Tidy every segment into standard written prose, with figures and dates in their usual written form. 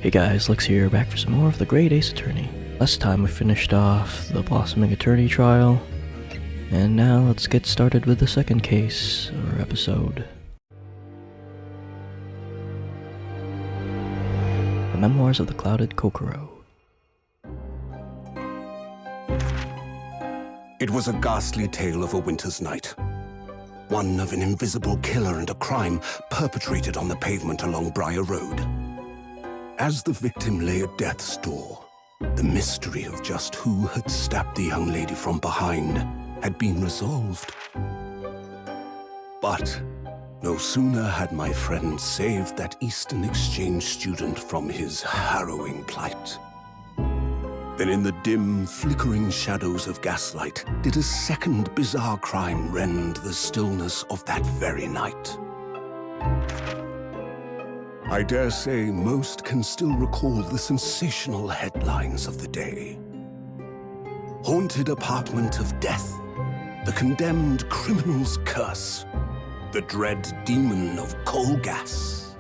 Hey guys, Lex here, back for some more of the Great Ace Attorney. Last time we finished off the Blossoming Attorney trial, and now let's get started with the second case, or episode. The Memoirs of the Clouded Kokoro. It was a ghastly tale of a winter's night. One of an invisible killer and a crime perpetrated on the pavement along Briar Road. As the victim lay at death's door, the mystery of just who had stabbed the young lady from behind had been resolved. But no sooner had my friend saved that Eastern Exchange student from his harrowing plight than in the dim, flickering shadows of gaslight did a second bizarre crime rend the stillness of that very night. I dare say most can still recall the sensational headlines of the day. Haunted apartment of death, the condemned criminal's curse, the dread demon of coal gas.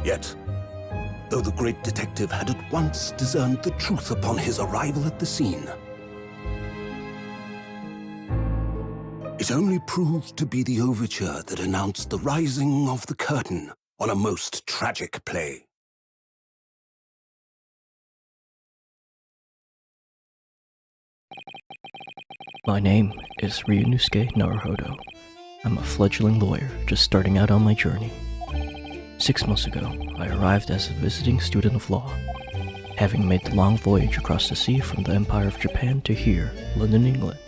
Yet, though the great detective had at once discerned the truth upon his arrival at the scene, it only proved to be the overture that announced the rising of the curtain on a most tragic play. My name is Ryunosuke Naruhodo. I'm a fledgling lawyer just starting out on my journey. 6 months ago, I arrived as a visiting student of law, having made the long voyage across the sea from the Empire of Japan to here, London, England.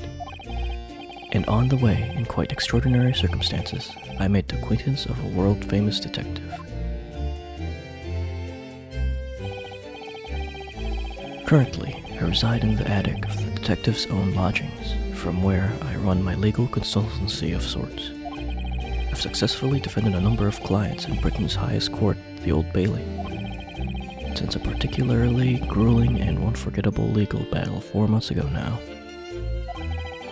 And on the way, in quite extraordinary circumstances, I made the acquaintance of a world-famous detective. Currently, I reside in the attic of the detective's own lodgings, from where I run my legal consultancy of sorts. I've successfully defended a number of clients in Britain's highest court, the Old Bailey. Since a particularly grueling and unforgettable legal battle 4 months ago now,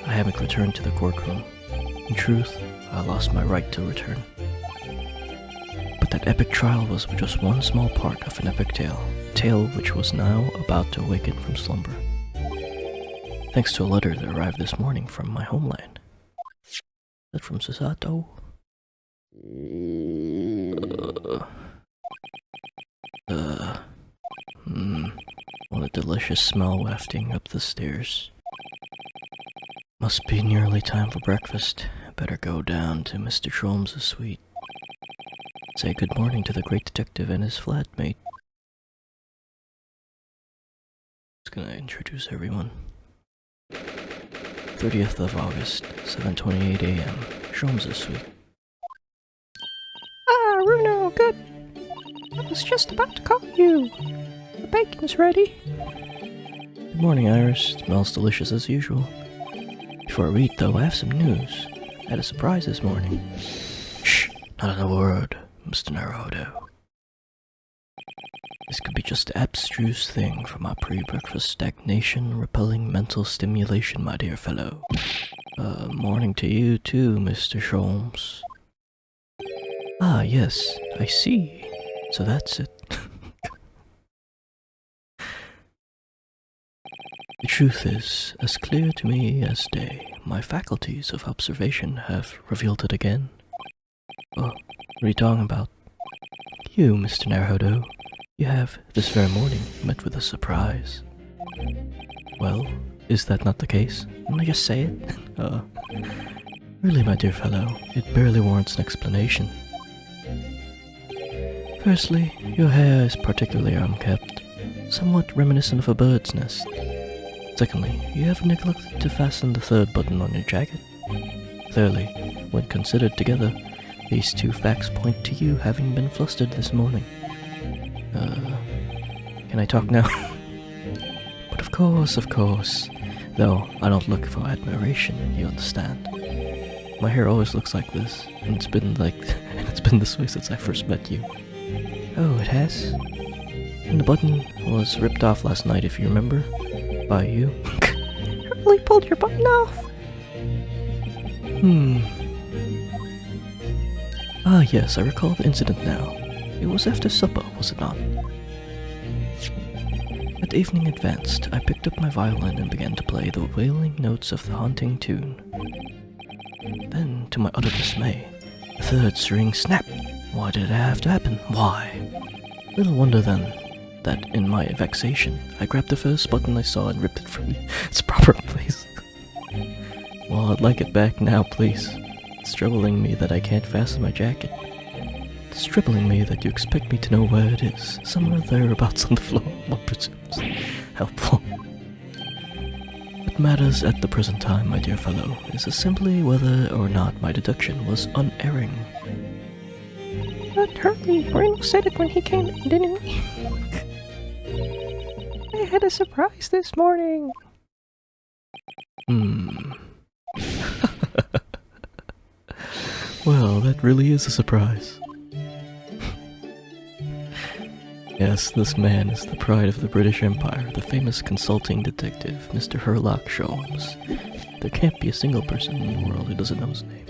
I haven't returned to the courtroom. In truth, I lost my right to return. But that epic trial was just one small part of an epic tale, a tale which was now about to awaken from slumber. Thanks to a letter that arrived this morning from my homeland. Is that from Susato? What a delicious smell wafting up the stairs. Must be nearly time for breakfast. Better go down to Mr. Sholmes' suite. Say good morning to the great detective and his flatmate. Just gonna introduce everyone. 30th of August, 7:28 a.m. Sholmes' suite. Ah, Runo, good. I was just about to call you. The bacon's ready. Good morning, Iris. Smells delicious as usual. Before I read, though, I have some news. I had a surprise this morning. Shh, not a word, Mr. Naruhodo. This could be just the abstruse thing from our pre-breakfast stagnation, repelling mental stimulation, my dear fellow. Morning to you too, Mr. Sholmes. Ah, yes, I see. So that's it. The truth is as clear to me as day. My faculties of observation have revealed it again. Oh, what are you talking about? You, Mr. Naruhodo, you have, this very morning, met with a surprise. Well, is that not the case? Can I just say it? Really, my dear fellow, it barely warrants an explanation. Firstly, your hair is particularly unkempt, somewhat reminiscent of a bird's nest. Secondly, you have neglected to fasten the third button on your jacket. Thirdly, when considered together, these two facts point to you having been flustered this morning. Can I talk now? But of course. Though I don't look for admiration, you understand. My hair always looks like this, and it's been this way since I first met you. Oh, it has? And the button was ripped off last night, if you remember. By you. Really pulled your button off? Ah, yes, I recall the incident now. It was after supper, was it not? As evening advanced, I picked up my violin and began to play the wailing notes of the haunting tune. Then, to my utter dismay, the third string snapped. Why did it have to happen? Why? Little wonder then that, in my vexation, I grabbed the first button I saw and ripped it from its proper place. Well, I'd like it back now, please. It's troubling me that I can't fasten my jacket. It's troubling me that you expect me to know where it is, somewhere thereabouts on the floor, one presumes. Helpful. What matters at the present time, my dear fellow, is simply whether or not my deduction was unerring. But Hurley, Reno said it when he came in, didn't he? I had a surprise this morning. Well, that really is a surprise. Yes, this man is the pride of the British Empire, the famous consulting detective, Mr. Herlock Sholmes. There can't be a single person in the world who doesn't know his name.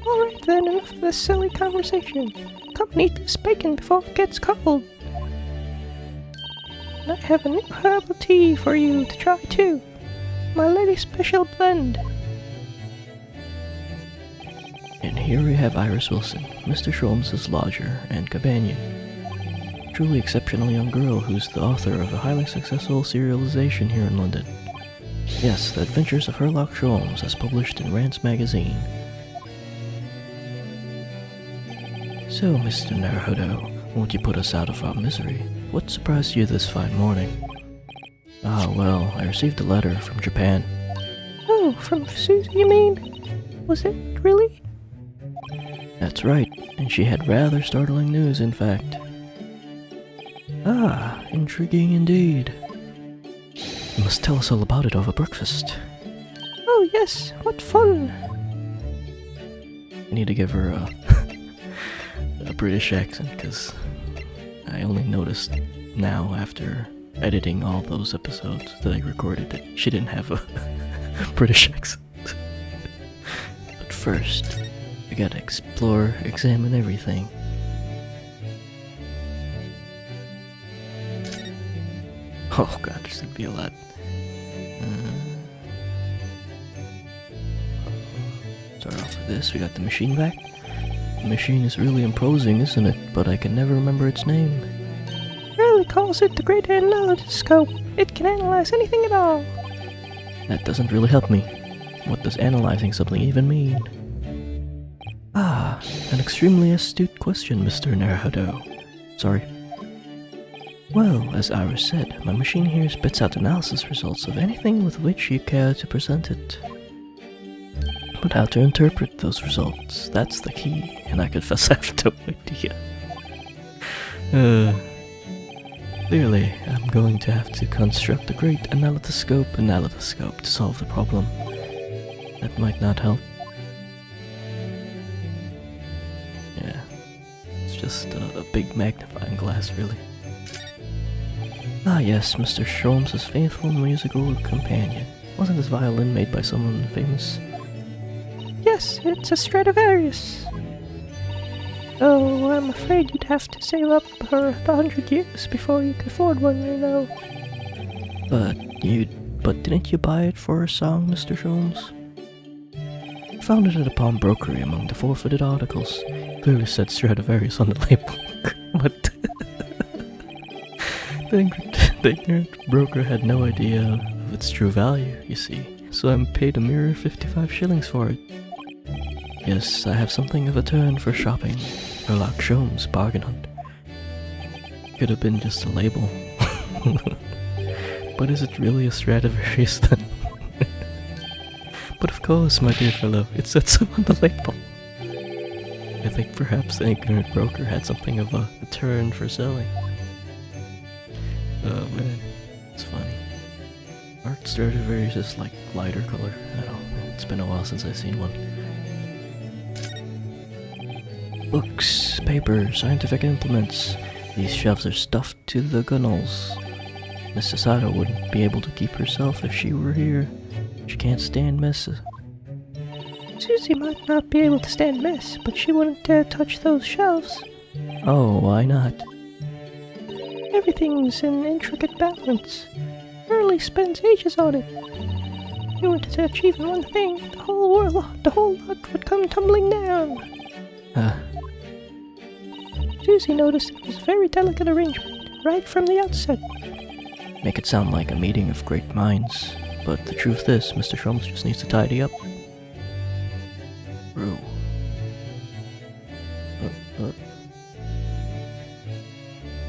Alright then, enough of this silly conversation. Come and eat this bacon before it gets cold. And I have a new herbal tea for you to try too. My lady's special blend. And here we have Iris Wilson, Mr. Sholmes' lodger and companion. Truly exceptional young girl who's the author of a highly successful serialization here in London. Yes, The Adventures of Herlock Sholmes, as published in Rand's magazine. So, Mr. Naruhodo, won't you put us out of our misery? What surprised you this fine morning? Ah, well, I received a letter from Japan. Oh, from Susie, you mean? Was it really? That's right, and she had rather startling news, in fact. Ah, intriguing indeed. You must tell us all about it over breakfast. Oh yes, what fun! I need to give her a British accent, because I only noticed now after editing all those episodes that I recorded that she didn't have a British accent. But first, I gotta explore, examine everything. Oh god, there's gonna be a lot. Start off with this, we got the machine back. The machine is really imposing, isn't it? But I can never remember its name. Riley calls it the Great Analytoscope. It can analyze anything at all. That doesn't really help me. What does analyzing something even mean? Ah, an extremely astute question, Mr. Naruhodo. Sorry. Well, as Iris said, my machine here spits out analysis results of anything with which you care to present it. But how to interpret those results, that's the key, and I confess I have no idea. Clearly, I'm going to have to construct a great analytoscope to solve the problem. That might not help. Yeah, it's just a big magnifying glass, really. Ah yes, Mr. Sholmes' faithful musical companion. Wasn't his violin made by someone famous? Yes, it's a Stradivarius. Oh, I'm afraid you'd have to save up for 100 years before you could afford one, you know. But didn't you buy it for a song, Mr. Sholmes? I found it at a pawnbrokery among the forfeited articles. Clearly said Stradivarius on the label. What? The ignorant broker had no idea of its true value, you see, so I'm paid a mere 55 shillings for it. Yes, I have something of a turn for shopping. Herlock Sholmes bargain hunt. Could have been just a label. But is it really a Stradivarius then? But of course, my dear fellow, it said so on the label. I think perhaps the ignorant broker had something of a turn for selling. Oh man, it's funny. Aren't Stradivarius like lighter color? I don't know, it's been a while since I've seen one. Books, paper, scientific implements. These shelves are stuffed to the gunnels. Mrs. Sato wouldn't be able to keep herself if she were here. She can't stand messes. Susie might not be able to stand mess, but she wouldn't dare touch those shelves. Oh, why not? Everything's in intricate balance. Hurley spends ages on it. If you were to touch even one thing, the whole lot would come tumbling down. Susie noticed it was a very delicate arrangement, right from the outset. Make it sound like a meeting of great minds, but the truth is, Mr. Sholmes just needs to tidy up. Bro.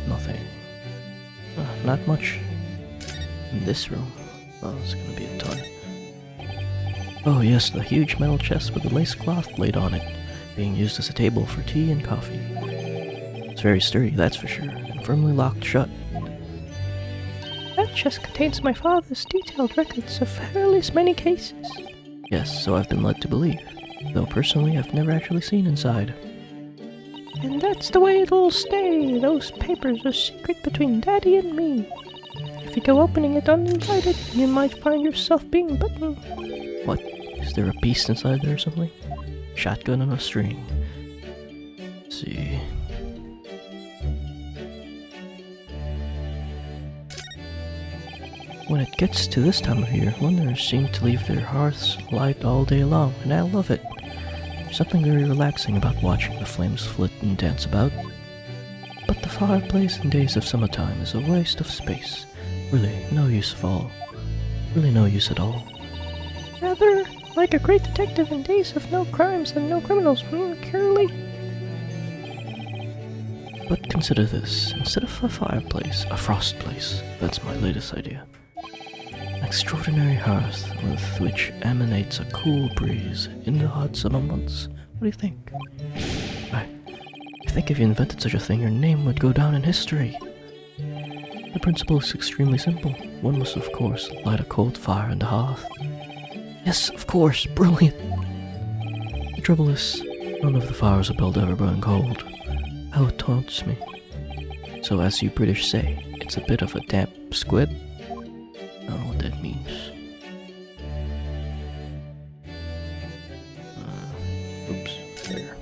Nothing. Not much in this room. Oh, it's gonna be a ton. Oh yes, the huge metal chest with the lace cloth laid on it, being used as a table for tea and coffee. It's very sturdy, that's for sure, and firmly locked shut. That chest contains my father's detailed records of Hurley's many cases. Yes, so I've been led to believe, though personally I've never actually seen inside. And that's the way it'll stay. Those papers are secret between Daddy and me. If you go opening it uninvited, you might find yourself being bitten. What? Is there a beast inside there or something? Shotgun on a string. Let's see. When it gets to this time of year, wanderers seem to leave their hearths light all day long, and I love it. There's something very relaxing about watching the flames flit and dance about. But the fireplace in days of summertime is a waste of space. Really, no use at all. Really no use at all. Rather like a great detective in days of no crimes and no criminals, Curly. But consider this, instead of a fireplace, a frost place. That's my latest idea. An extraordinary hearth with which emanates a cool breeze in the hot summer months. What do you think? I think if you invented such a thing, your name would go down in history. The principle is extremely simple. One must, of course, light a cold fire in the hearth. Yes, of course, brilliant! The trouble is, none of the fires are built ever burn cold. How it taunts me. So as you British say, it's a bit of a damp squib. I don't know what that means. Oops, there.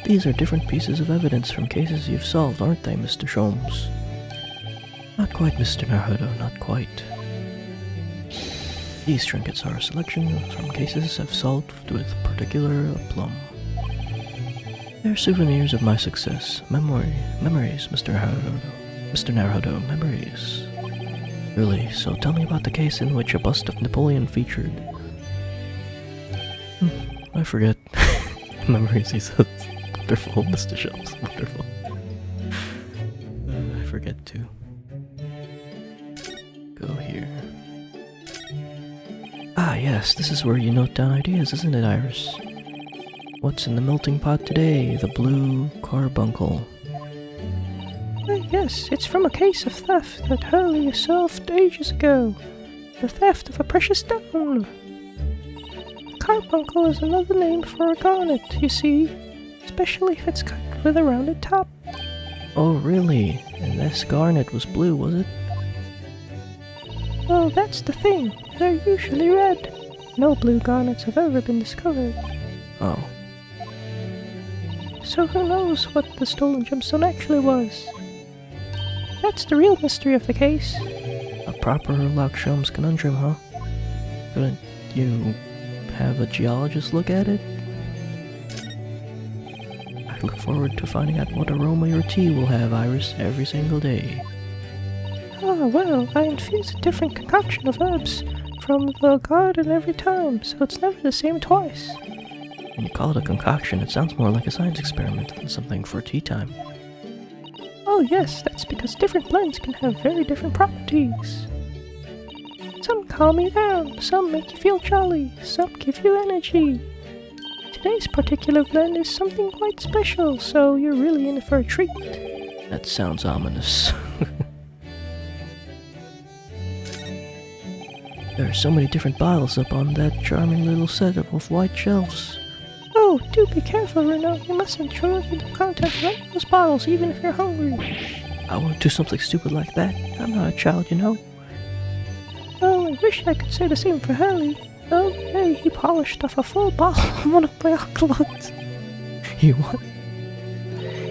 These are different pieces of evidence from cases you've solved, aren't they, Mr. Sholmes? Not quite, Mr. Naruto, not quite. These trinkets are a selection from cases I've solved with particular aplomb. They're souvenirs of my success. Memories, Mr. Naruto, memories. Really, so tell me about the case in which a bust of Napoleon featured. I forget. Memories, he says. Wonderful, Mr. Sholmes, wonderful. I forget too. Go here. Ah yes, this is where you note down ideas, isn't it, Iris? What's in the melting pot today? The blue carbuncle. Yes, it's from a case of theft that Hurley solved ages ago. The theft of a precious stone. Carbuncle is another name for a garnet, you see, especially if it's cut with a rounded top. Oh really? And this garnet was blue, was it? Well, that's the thing. They're usually red. No blue garnets have ever been discovered. Oh. So who knows what the stolen gemstone actually was? That's the real mystery of the case. A proper Sholmes conundrum, huh? Couldn't you have a geologist look at it? I look forward to finding out what aroma your tea will have, Iris, every single day. Ah, well, I infuse a different concoction of herbs from the garden every time, so it's never the same twice. When you call it a concoction, it sounds more like a science experiment than something for tea time. Oh yes, that's because different blends can have very different properties. Some calm you down, some make you feel jolly, some give you energy. Today's particular blend is something quite special, so you're really in for a treat. That sounds ominous. There are so many different bottles up on that charming little set of white shelves. Oh, do be careful, Renault. You mustn't throw it into contents of any of those bottles, even if you're hungry. I won't do something stupid like that. I'm not a child, you know. Oh, I wish I could say the same for Hurley. Oh, yeah, he polished off a full bottle of one of my accolades. He what?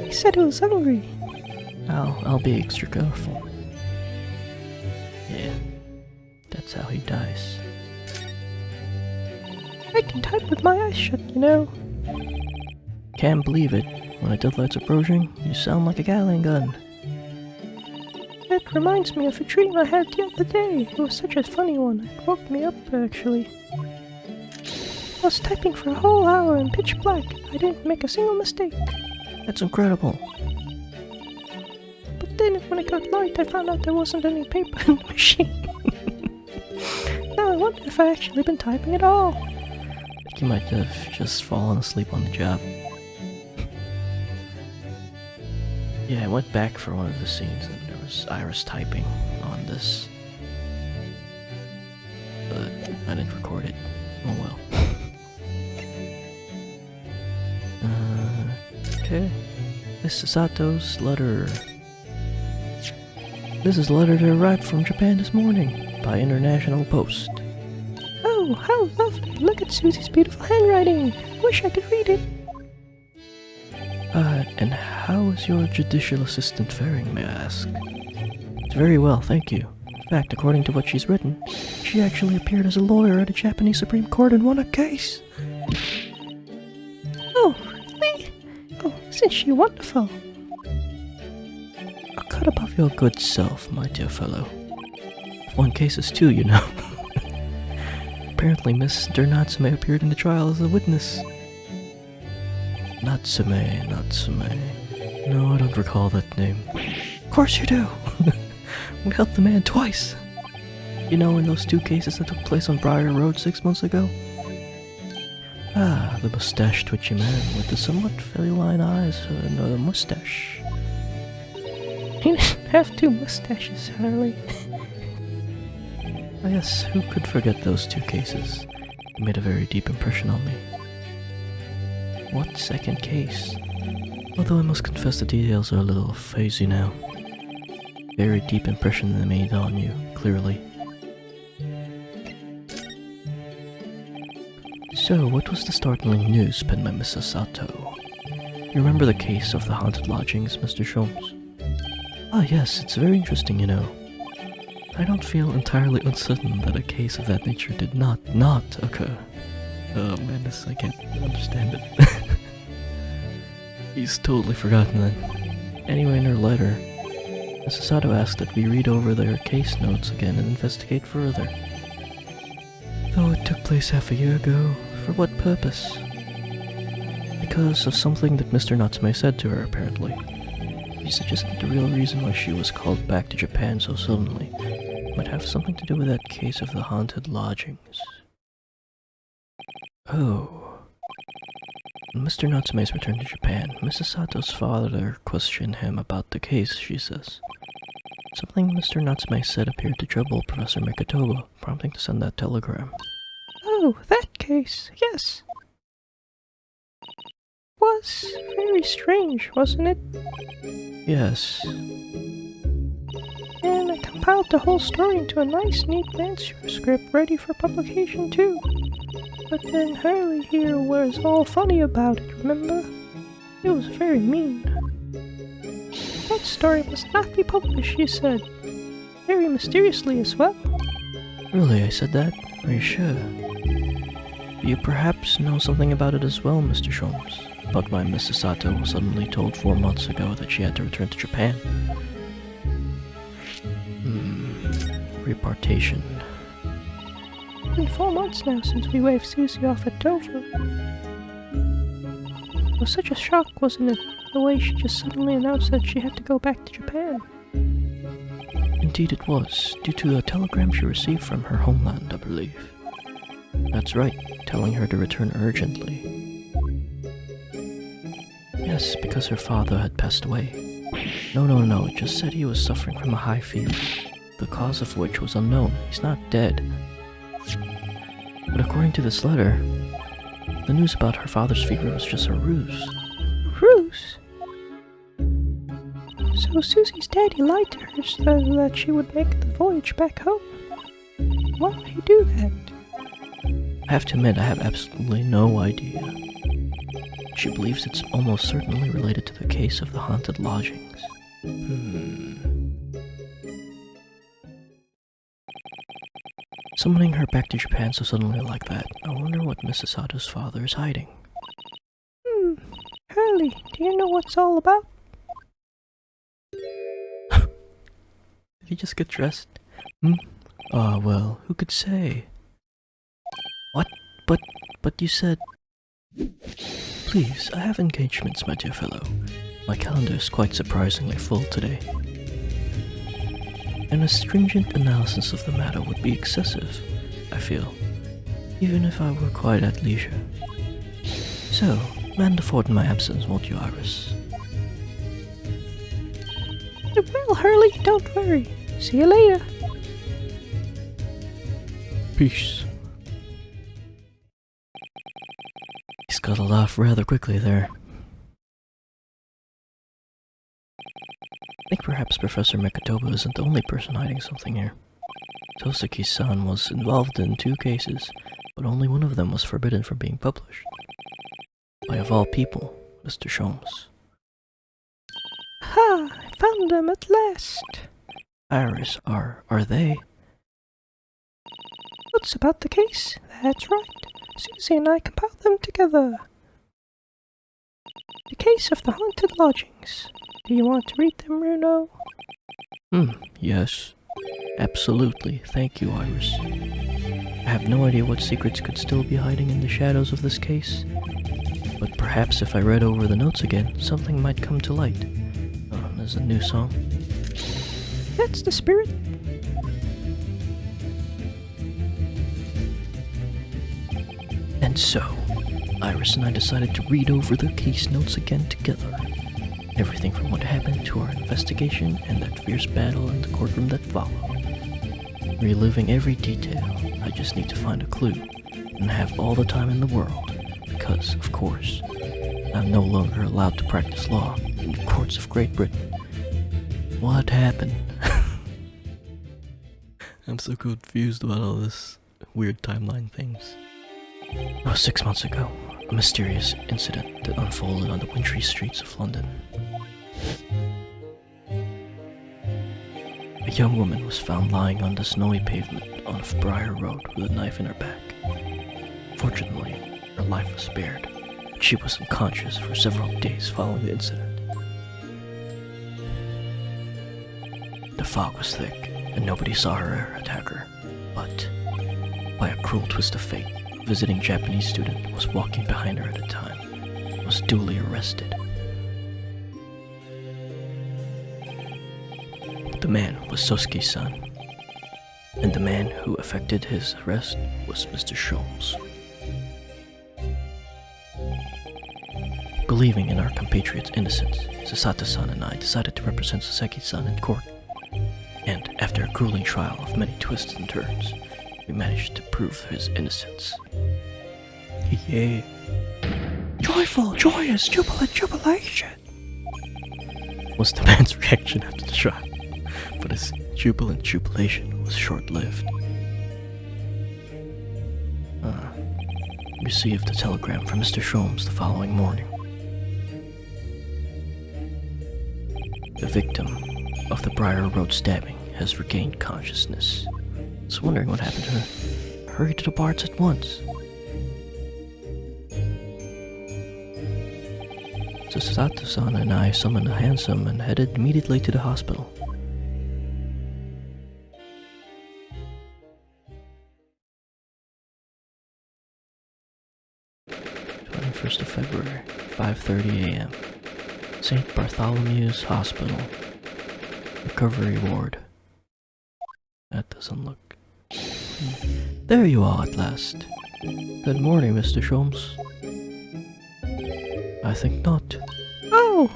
He said he was hungry. I'll be extra careful. Yeah, that's how he dies. I can type with my eyes shut, you know. Can't believe it. When a deadlight's approaching, you sound like a Gatling gun. That reminds me of a dream I had the other day. It was such a funny one. It woke me up, actually. I was typing for a whole hour in pitch black. I didn't make a single mistake. That's incredible. But then, when it got light, I found out there wasn't any paper in the machine. Now I wonder if I actually been typing at all. You might have just fallen asleep on the job. Yeah, I went back for one of the scenes and there was Iris typing on this. But I didn't record it. Oh well. Okay. This is Sato's letter. This is a letter that arrived from Japan this morning by international post. Oh, how lovely! Look at Susie's beautiful handwriting! Wish I could read it. And how is your judicial assistant faring, may I ask? It's very well, thank you. In fact, according to what she's written, she actually appeared as a lawyer at a Japanese Supreme Court and won a case. Oh, really? Oh, isn't she wonderful? A cut above your good self, my dear fellow. I've won cases too, you know. Apparently, Mr. Natsume appeared in the trial as a witness. Natsume. No, I don't recall that name. Of course you do! We helped the man twice! You know, in those 2 cases that took place on Briar Road 6 months ago? Ah, the mustache-twitchy man with the somewhat feline eyes and a mustache. He didn't have 2 mustaches, Harley. I guess, who could forget those 2 cases? They made a very deep impression on me. What second case? Although I must confess the details are a little hazy now. Very deep impression they made on you, clearly. So, what was the startling news penned by Mrs. Sato? You remember the case of the haunted lodgings, Mr. Sholmes? Ah yes, it's very interesting, you know. I don't feel entirely uncertain that a case of that nature did not occur. Oh man, I can't understand it. He's totally forgotten that. Anyway, in her letter, Mrs. Sato asked that we read over their case notes again and investigate further. Though it took place half a year ago, for what purpose? Because of something that Mr. Natsume said to her, apparently. He suggested the real reason why she was called back to Japan so suddenly might have something to do with that case of the haunted lodgings. Oh. When Mr. Natsume's return to Japan, Mrs. Sato's father questioned him about the case, she says. Something Mr. Natsume said appeared to trouble Professor Mikotoba, prompting to send that telegram. Oh, that case, yes. Was very strange, wasn't it? Yes. And I compiled the whole story into a nice, neat manuscript ready for publication, too. But then Hurley here was all funny about it, remember? It was very mean. That story must not be published, she said. Very mysteriously as well. Really, I said that? Are you sure? You perhaps know something about it as well, Mr. Sholmes. About why Mrs. Sato was suddenly told 4 months ago that she had to return to Japan. Repartation. It's been 4 months now since we waved Susie off at Dover. It was such a shock, wasn't it? The way she just suddenly announced that she had to go back to Japan. Indeed it was, due to a telegram she received from her homeland, I believe. That's right, telling her to return urgently. Yes, because her father had passed away. No, it just said he was suffering from a high fever, the cause of which was unknown. He's not dead. But according to this letter, the news about her father's fever was just a ruse. A ruse? So Susie's daddy lied to her so that she would make the voyage back home? Why would he do that? I have to admit, I have absolutely no idea. She believes it's almost certainly related to the case of the haunted lodgings. Summoning her back to Japan so suddenly like that, I wonder what Mrs. Sato's father is hiding. Hurley, do you know what it's all about? Did he just get dressed? Well, who could say? What? But you said... Please, I have engagements, my dear fellow. My calendar is quite surprisingly full today. An astringent analysis of the matter would be excessive, I feel, even if I were quite at leisure. So, mend the fort in my absence, won't you, Iris? Well, Hurley, don't worry. See you later. Peace. He scuttled off rather quickly there. I think perhaps Professor Mekatoba isn't the only person hiding something here. Tosaki-san was involved in 2 cases, but only one of them was forbidden from being published. By of all people, Mr. Sholmes. Ha! I found them at last. Iris, are they? What's about the case? That's right. Susie and I compiled them together. The case of the haunted lodgings. Do you want to read them, Runo? Yes. Absolutely. Thank you, Iris. I have no idea what secrets could still be hiding in the shadows of this case, but perhaps if I read over the notes again, something might come to light. There's a new song. That's the spirit. And so, Iris and I decided to read over the case notes again together. Everything from what happened to our investigation and that fierce battle in the courtroom that followed. Reliving every detail, I just need to find a clue, and have all the time in the world, because, of course, I'm no longer allowed to practice law in the courts of Great Britain. What happened? I'm so confused about all this weird timeline things. 6 months ago, a mysterious incident that unfolded on the wintry streets of London. A young woman was found lying on the snowy pavement on Briar Road with a knife in her back. Fortunately, her life was spared, but she was unconscious for several days following the incident. The fog was thick, and nobody saw her attacker, but by a cruel twist of fate, a visiting Japanese student was walking behind her at the time and was duly arrested. The man was Sosuke-san, and the man who effected his arrest was Mr. Sholmes. Believing in our compatriot's innocence, Sasato-san and I decided to represent Saseki-san in court, and after a grueling trial of many twists and turns, we managed to prove his innocence. Yay! Joyful, joyous, jubilant, jubilation! Was the man's reaction after the trial, but his jubilant jubilation was short-lived. Received a telegram from Mr. Sholmes the following morning. The victim of the Briar Road stabbing has regained consciousness. I was wondering what happened to her. Hurry to the Bards at once. So Sato-san and I summoned a hansom and headed immediately to the hospital. 21st of February, 5:30 a.m. St. Bartholomew's Hospital. Recovery ward. That doesn't look... There you are at last. Good morning, Mr. Sholmes. I think not. Oh!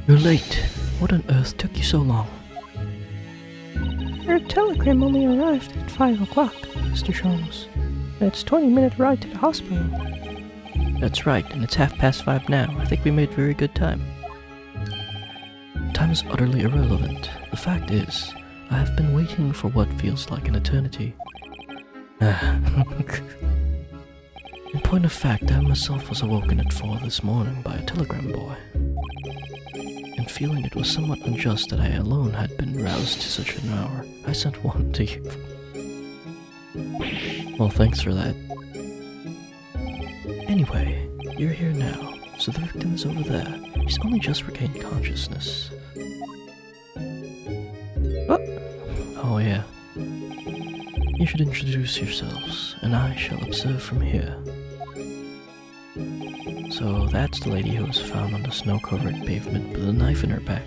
You're late. What on earth took you so long? Your telegram only arrived at 5 o'clock, Mr. Sholmes. And it's a 20-minute ride to the hospital. That's right, and it's 5:30 now. I think we made very good time. Time is utterly irrelevant. The fact is, I have been waiting for what feels like an eternity. In point of fact, I myself was awoken at 4 this morning by a telegram boy, and feeling it was somewhat unjust that I alone had been roused to such an hour, I sent one to you. Well, thanks for that. Anyway, you're here now, so the victim is over there. He's only just regained consciousness. Oh yeah. You should introduce yourselves, and I shall observe from here. So that's the lady who was found on the snow-covered pavement with a knife in her back.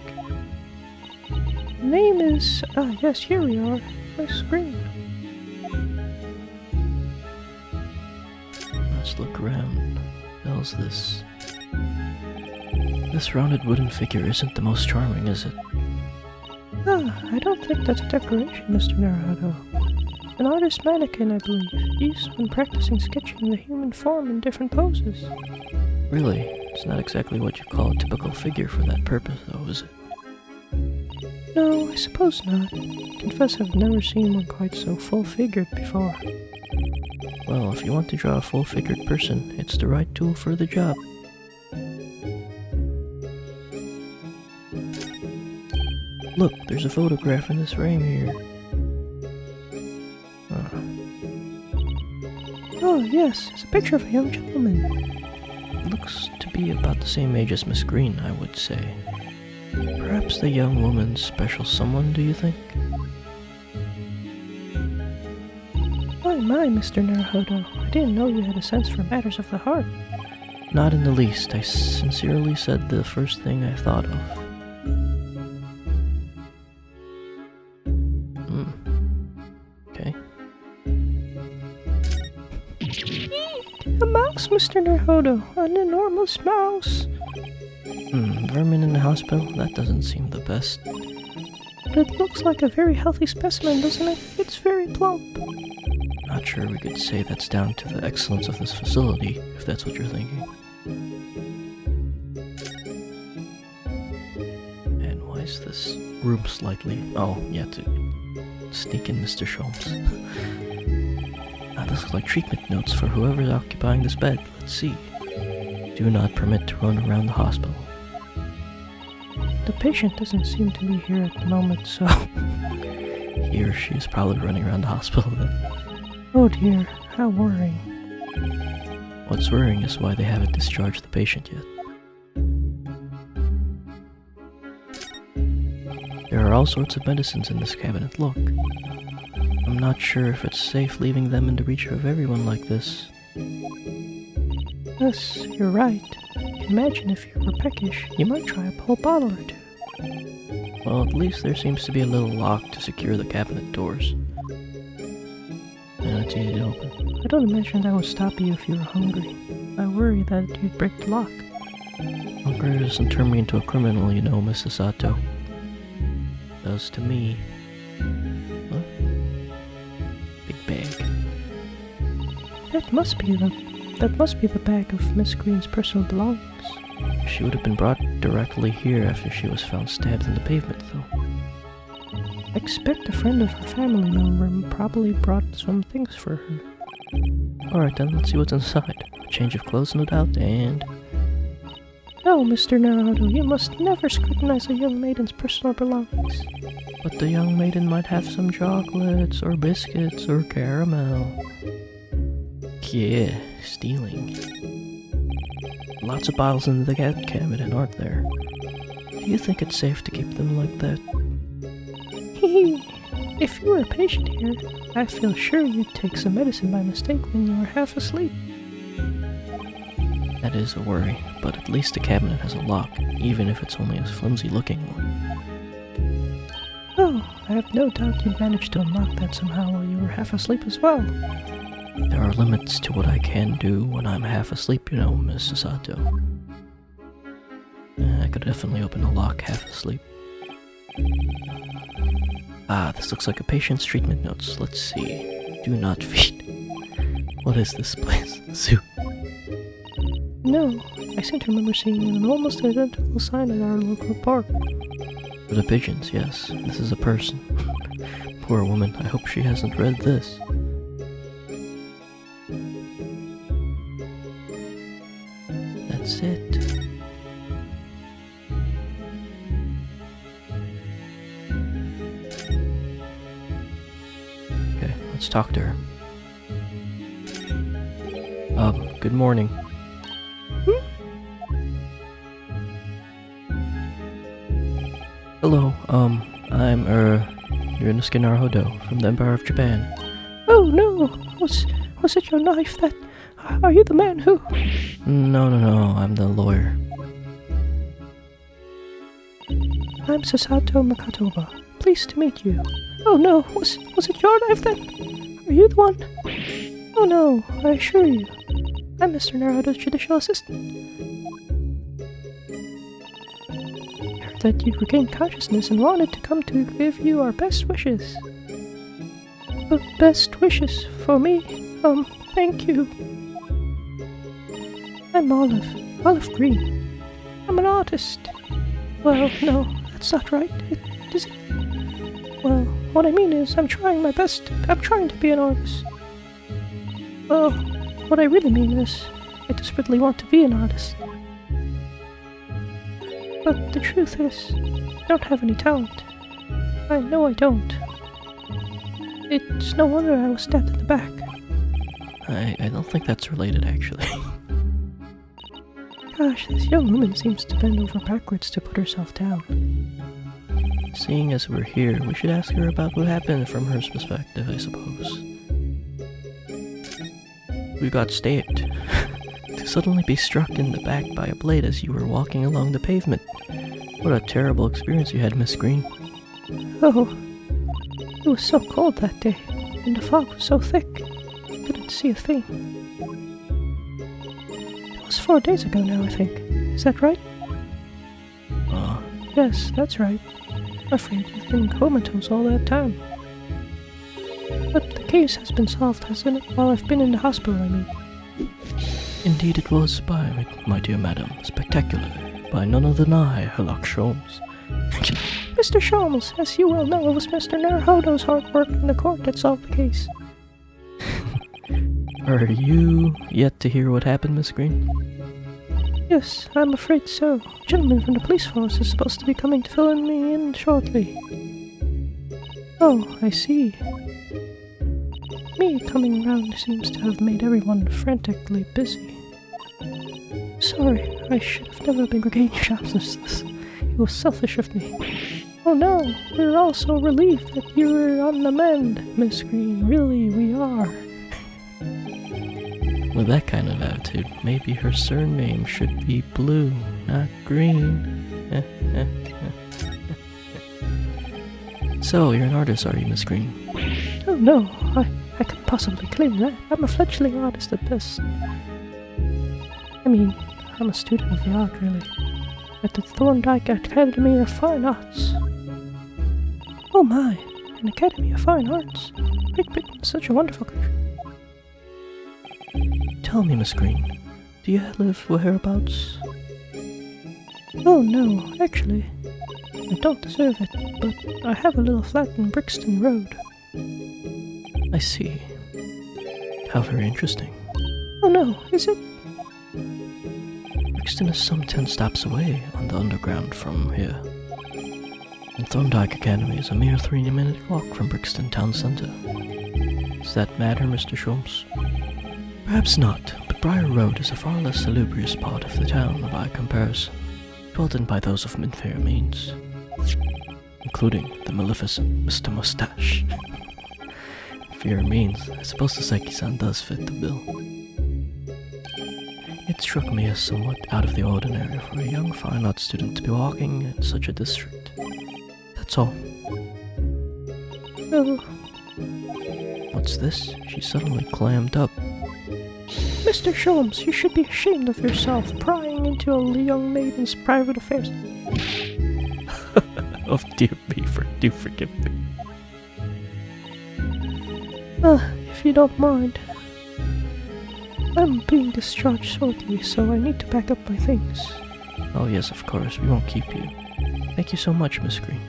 Name is... yes, here we are. My screen. Let's look around. How's this? This rounded wooden figure isn't the most charming, is it? I don't think that's a decoration, Mr. Naruto. An artist mannequin, I believe, used when practicing sketching the human form in different poses. Really? It's not exactly what you call a typical figure for that purpose, though, is it? No, I suppose not. Confess I've never seen one quite so full-figured before. Well, if you want to draw a full-figured person, it's the right tool for the job. Look, there's a photograph in this frame here. Oh, yes, it's a picture of a young gentleman. Looks to be about the same age as Miss Green, I would say. Perhaps the young woman's special someone, do you think? My, Mr. Naruto, I didn't know you had a sense for matters of the heart. Not in the least. I sincerely said the first thing I thought of. Okay. A mouse, Mr. Naruto, an enormous mouse. Vermin in the hospital? That doesn't seem the best. But it looks like a very healthy specimen, doesn't it? It's very plump. Not sure we could say that's down to the excellence of this facility, if that's what you're thinking. And why is this room slightly... Oh, yeah, to sneak in Mr. Sholmes. This looks like treatment notes for whoever's occupying this bed. Let's see. Do not permit to run around the hospital. The patient doesn't seem to be here at the moment, so... He or she is probably running around the hospital then. Oh dear, how worrying. What's worrying is why they haven't discharged the patient yet. There are all sorts of medicines in this cabinet, look. I'm not sure if it's safe leaving them in the reach of everyone like this. Yes, you're right. Imagine if you were peckish, you might try a whole bottle or two. Well, at least there seems to be a little lock to secure the cabinet doors. Yeah, it's easy to open. I don't imagine that would stop you if you were hungry. I worry that you'd break the lock. Hunger doesn't turn me into a criminal, you know, Mrs. Sato. Does to me. Huh? Big bag. That must be the bag of Miss Green's personal belongings. She would have been brought directly here after she was found stabbed in the pavement, though. I expect a friend of her family member probably brought some things for her. Alright then, let's see what's inside. A change of clothes, no doubt, and... No, Mr. Naruto, you must never scrutinize a young maiden's personal belongings. But the young maiden might have some chocolates, or biscuits, or caramel. Yeah, stealing. Lots of bottles in the cabinet, aren't there? Do you think it's safe to keep them like that? If you were a patient here, I feel sure you'd take some medicine by mistake when you were half asleep. That is a worry, but at least the cabinet has a lock, even if it's only a flimsy looking one. Oh, I have no doubt you'd managed to unlock that somehow while you were half asleep as well. There are limits to what I can do when I'm half asleep, you know, Miss Sato. I could definitely open a lock half asleep. Ah, this looks like a patient's treatment notes. Let's see. Do not feed. What is this place? Zoo? No, I seem to remember seeing an almost identical sign at our local park. For the pigeons, yes. This is a person. Poor woman, I hope she hasn't read this. Sit. Okay, let's talk to her. Good morning. Hello, I'm, Ryunosuke Naruhodo from the Empire of Japan. Oh no! Was it your knife that... Are you the man who... No, I'm the lawyer. I'm Sasato Makatoba. Pleased to meet you. Oh no, was it your knife then? Are you the one? Oh no, I assure you. I'm Mr. Naruhodo's judicial assistant. I heard that you'd regained consciousness and wanted to come to give you our best wishes. Best wishes for me? Thank you. I'm Olive Green. I'm an artist. Well, no, that's not right. Is it? Well, what I mean is, I'm trying my best. I'm trying to be an artist. Well, what I really mean is, I desperately want to be an artist. But the truth is, I don't have any talent. I know I don't. It's no wonder I was stabbed in the back. I don't think that's related, actually. Gosh, this young woman seems to bend over backwards to put herself down. Seeing as we're here, we should ask her about what happened from her perspective, I suppose. We got stabbed. To suddenly be struck in the back by a blade as you were walking along the pavement. What a terrible experience you had, Miss Green. Oh, it was so cold that day, and the fog was so thick, I couldn't see a thing. It was 4 days ago now, I think. Is that right? Yes, that's right. I'm afraid you've been comatose all that time. But the case has been solved, hasn't it? While I've been in the hospital, I mean. Indeed it was, my dear madam. Spectacular. By none other than I, Herlock Sholmes. Mr. Sholmes, as you well know, it was Mr. Naruhodo's hard work in the court that solved the case. Are you yet to hear what happened, Miss Green? Yes, I'm afraid so. A gentleman from the police force is supposed to be coming to fill me in shortly. Oh, I see. Me coming around seems to have made everyone frantically busy. Sorry, I should have never been regained consciousness. It was selfish of me. Oh no, we're all so relieved that you were on the mend, Miss Green. Really, we are. With that kind of attitude, maybe her surname should be Blue, not Green. So, you're an artist, are you, Miss Green? Oh no, I couldn't possibly claim that. I'm a fledgling artist at best. I mean, I'm a student of the art, really. At the Thorndike Academy of Fine Arts. Oh my, an Academy of Fine Arts. Great Britain is such a wonderful country. Tell me, Miss Green, do you live whereabouts? Oh no, actually, I don't deserve it, but I have a little flat in Brixton Road. I see. How very interesting. Oh no, is it? Brixton is some 10 stops away on the underground from here. And Thorndike Academy is a mere 3-minute walk from Brixton town centre. Does that matter, Mr. Sholmes? Perhaps not, but Briar Road is a far less salubrious part of the town by comparison, dwelt in by those of inferior means, including the maleficent Mr. Mustache. Inferior means, I suppose the Seki-san does fit the bill. It struck me as somewhat out of the ordinary for a young fine art student to be walking in such a district. That's all. Oh. What's this? She suddenly clammed up. Mr. Sholmes, you should be ashamed of yourself, prying into a young maiden's private affairs. Oh dear me, do forgive me. If you don't mind. I'm being discharged shortly, so I need to pack up my things. Oh yes, of course, we won't keep you. Thank you so much, Miss Green.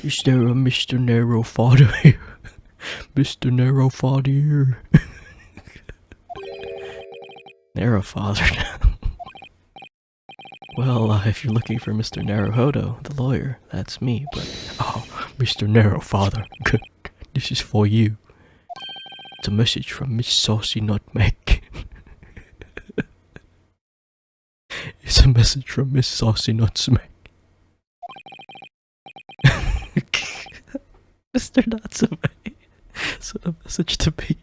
Is there a Mr. Narrow Father here? Mr. Narrow Father here. Narrow Father. Well, if you're looking for Mr. Naruhodo, the lawyer, that's me, but... Oh, Mr. Narrow Father, this is for you. It's a message from Miss Saucy Nutmeg. It's a message from Miss Saucy Nutmeg. Mr. Natsume sent a message to me.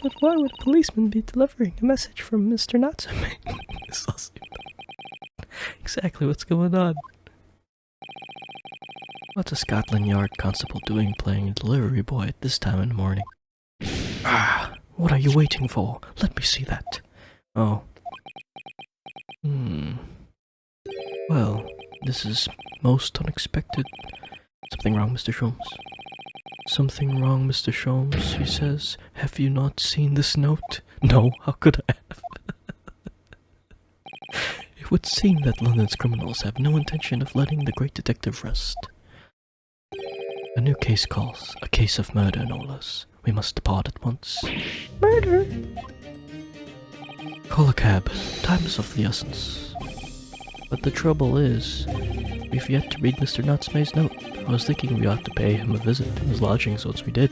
But why would a policeman be delivering a message from Mr. Natsume? Exactly what's going on. What's a Scotland Yard constable doing playing a delivery boy at this time in the morning? Ah, what are you waiting for? Let me see that. Oh. Well, this is most unexpected. Something wrong, Mr. Sholmes? Something wrong, Mr. Sholmes, he says. Have you not seen this note? No, how could I have? It would seem that London's criminals have no intention of letting the great detective rest. A new case calls. A case of murder, no less. We must depart at once. Murder? Call a cab. Time is of the essence. But the trouble is, we've yet to read Mr. Natsume's note. I was thinking we ought to pay him a visit in his lodgings once we did.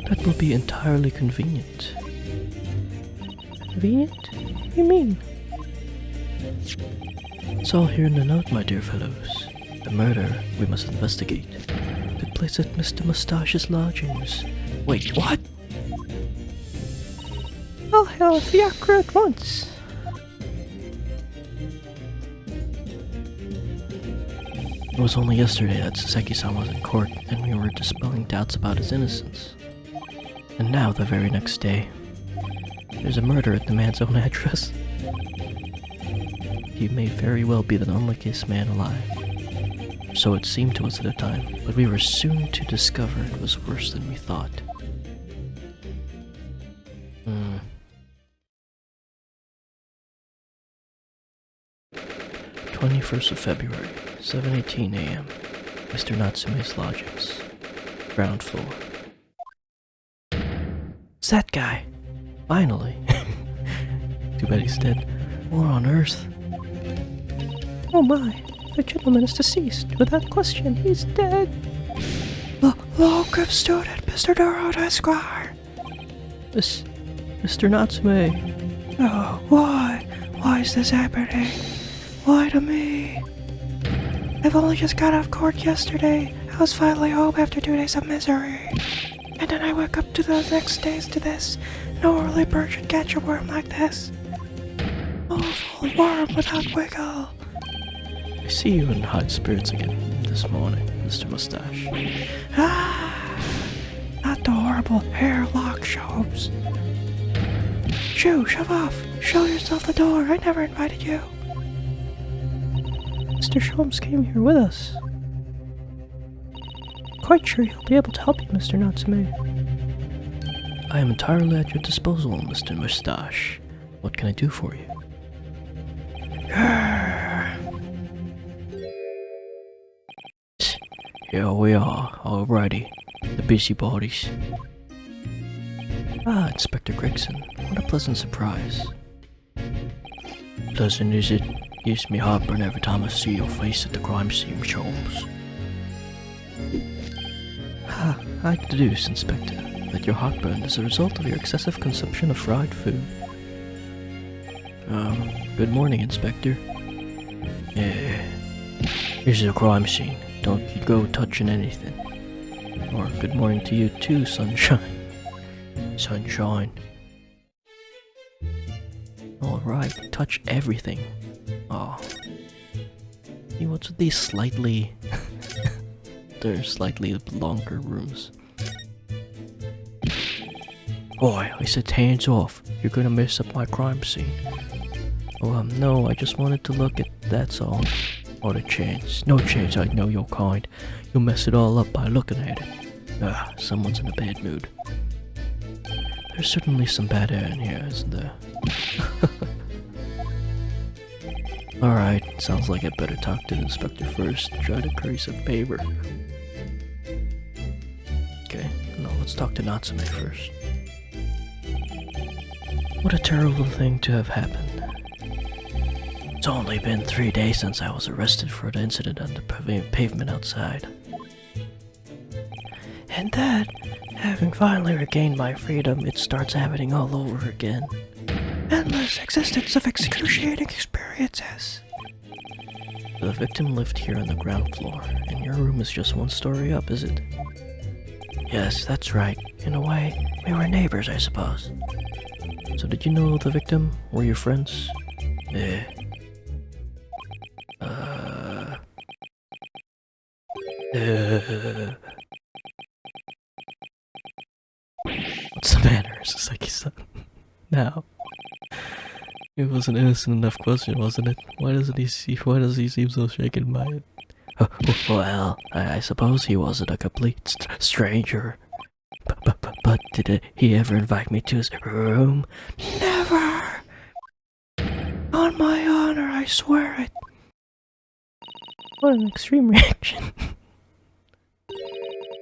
That will be entirely convenient. Convenient? You mean? It's all here in the note, my dear fellows. The murder we must investigate took place at Mr. Mustache's lodgings. Wait, what? I'll hail a fiacre at once. It was only yesterday that Saseki-san was in court, and we were dispelling doubts about his innocence. And now, the very next day, there's a murder at the man's own address. He may very well be the unluckiest man alive. So it seemed to us at the time, but we were soon to discover it was worse than we thought. 21st of February, 7:18 a.m. Mr. Natsume's lodgings. Ground floor. It's that guy! Finally! Too bad he's dead. What on earth? Oh my, the gentleman is deceased. Without question, he's dead. Local student, Mr. Dorot Esquire. Mr. Natsume. Oh, why? Why is this happening? Why to me? I've only just got off court yesterday. I was finally home after 2 days of misery. And then I wake up to the next days to this. No early bird should catch a worm like this. Awful worm without wiggle. I see you in high spirits again this morning, Mr. Mustache. Not the horrible hairlock Sholmes. Shoo, shove off. Show yourself the door. I never invited you. Mr. Sholmes came here with us. Quite sure he'll be able to help you, Mr. Natsume. I am entirely at your disposal, Mr. Mustache. What can I do for you? Here we are, alrighty. The busybodies. Ah, Inspector Gregson. What a pleasant surprise. Pleasant, is it? Gives me heartburn every time I see your face at the crime scene, Sholmes. I deduce, Inspector, that your heartburn is a result of your excessive consumption of fried food. Good morning, Inspector. Yeah. This is a crime scene. Don't you go touching anything. Or good morning to you too, Sunshine. Sunshine. Alright, touch everything. Oh. See, what's with these slightly... They're slightly longer rooms. Boy, I said hands off. You're gonna mess up my crime scene. Oh, no, I just wanted to look at... That's all. What a chance. No chance I know your kind. You'll mess it all up by looking at it. Someone's in a bad mood. There's certainly some bad air in here, isn't there? Alright, Sounds like I better talk to the inspector first and try to curry some favor. Okay, no, let's talk to Natsume first. What a terrible thing to have happened. It's only been 3 days since I was arrested for the incident on the pavement outside. And then, having finally regained my freedom, it starts happening all over again. Endless existence of excruciating experiences. The victim lived here on the ground floor, and your room is just 1 story up, is it? Yes, that's right. In a way, we were neighbors, I suppose. So did you know the victim? Were you friends? What's the matter, Sasaki-san? Now. It was an innocent enough question, wasn't it? Why does he seem so shaken by it? Well, I suppose he wasn't a complete stranger. But did he ever invite me to his room? Never! On my honor, I swear it. What an extreme reaction.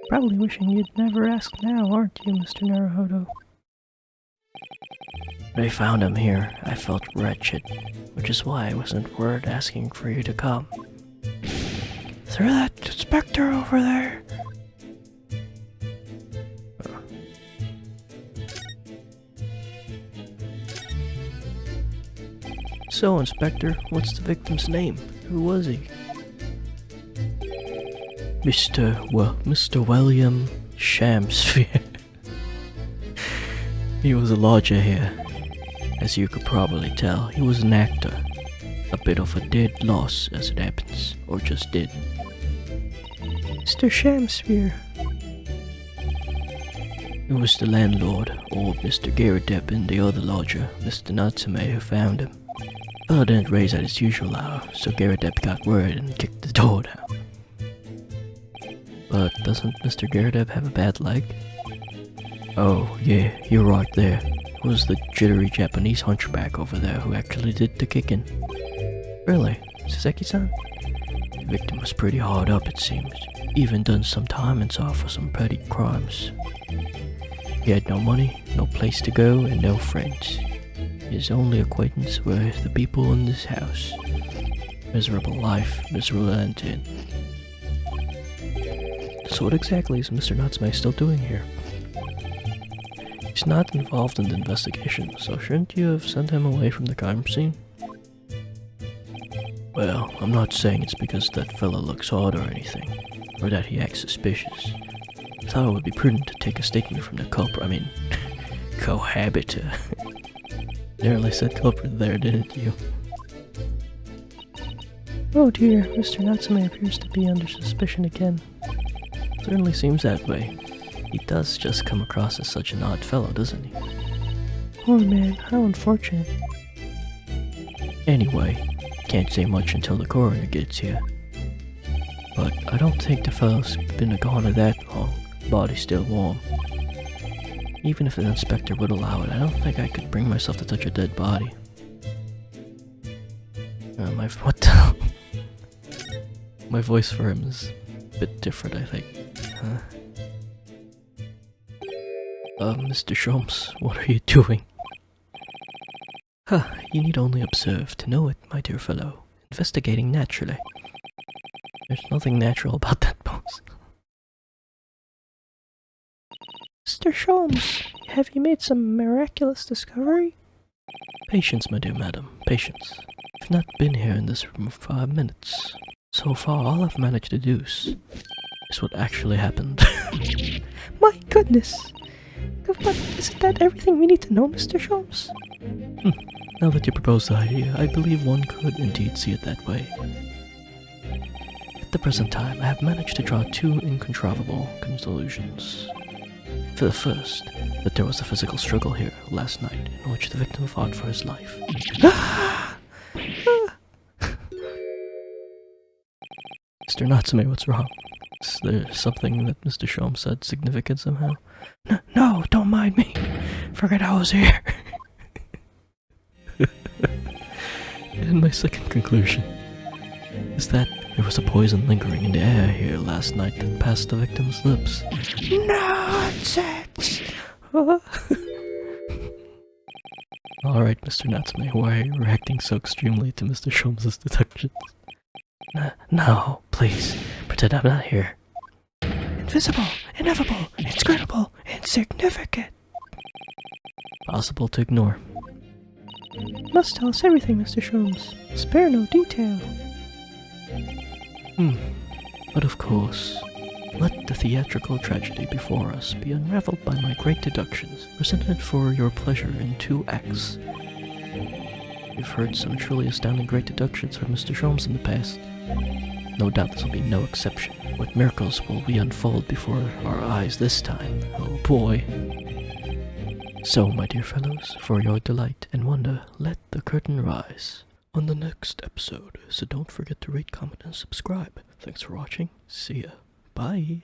Probably wishing you'd never asked now, aren't you, Mr. Naruhodo? When I found him here, I felt wretched, which is why I wasn't worth asking for you to come. Through that inspector over there. So, Inspector, what's the victim's name? Who was he? Mr. William Shamsphere. He was a lodger here. As you could probably tell, he was an actor. A bit of a dead loss, as it happens, or just did. Mr. Shamsphere. It was the landlord, old Mr. Garrett and the other lodger, Mr. Natsume, who found him. Bell didn't raise at its usual hour, so Garrett got word and kicked the door down. But doesn't Mr. Garrett have a bad leg? Oh, yeah, you're right there. It was the jittery Japanese hunchback over there who actually did the kicking. Really? Sasaki-san? The victim was pretty hard up, it seems. Even done some time and saw for some petty crimes. He had no money, no place to go, and no friends. His only acquaintance were the people in this house. Miserable life, miserable ending. So what exactly is Mr. Natsume still doing here? He's not involved in the investigation, so shouldn't you have sent him away from the crime scene? Well, I'm not saying it's because that fella looks odd or anything, or that he acts suspicious. I thought it would be prudent to take a statement from the cohabiter. Nearly said culprit there, didn't you? Oh dear, Mr. Natsume appears to be under suspicion again. Certainly seems that way. He does just come across as such an odd fellow, doesn't he? Oh man, how unfortunate. Anyway, can't say much until the coroner gets here. But I don't think the fellow's been a goner that long. Body's still warm. Even if the inspector would allow it, I don't think I could bring myself to touch a dead body. What the? My voice for him is a bit different, I think. Mr. Sholmes, what are you doing? You need only observe to know it, my dear fellow. Investigating naturally. There's nothing natural about that pose. Mr. Sholmes, have you made some miraculous discovery? Patience, my dear madam, patience. I've not been here in this room for 5 minutes. So far, all I've managed to deduce is what actually happened. My goodness! But isn't that everything we need to know, Mr. Sholmes? Now that you propose the idea, I believe one could indeed see it that way. At the present time, I have managed to draw 2 incontrovertible conclusions. For the first, that there was a physical struggle here last night in which the victim fought for his life. Mr. Natsume, what's wrong? Is there something that Mr. Sholmes said significant somehow? No, don't mind me. Forget I was here. And my second conclusion. is that there was a poison lingering in the air here last night that passed the victim's lips. Nonsense! Alright, Mr. Natsume, why are you reacting so extremely to Mr. Sholmes' deductions? No, please, pretend I'm not here. Invisible, ineffable, inscrutable, insignificant. Possible to ignore. Must tell us everything, Mr. Sholmes. Spare no detail. But of course, let the theatrical tragedy before us be unraveled by my great deductions, presented for your pleasure in 2 acts. You've heard some truly astounding great deductions from Mr. Sholmes in the past. No doubt this will be no exception. What miracles will we unfold before our eyes this time? Oh boy. So, my dear fellows, for your delight and wonder, let the curtain rise on the next episode. So don't forget to rate, comment, and subscribe. Thanks for watching. See ya. Bye.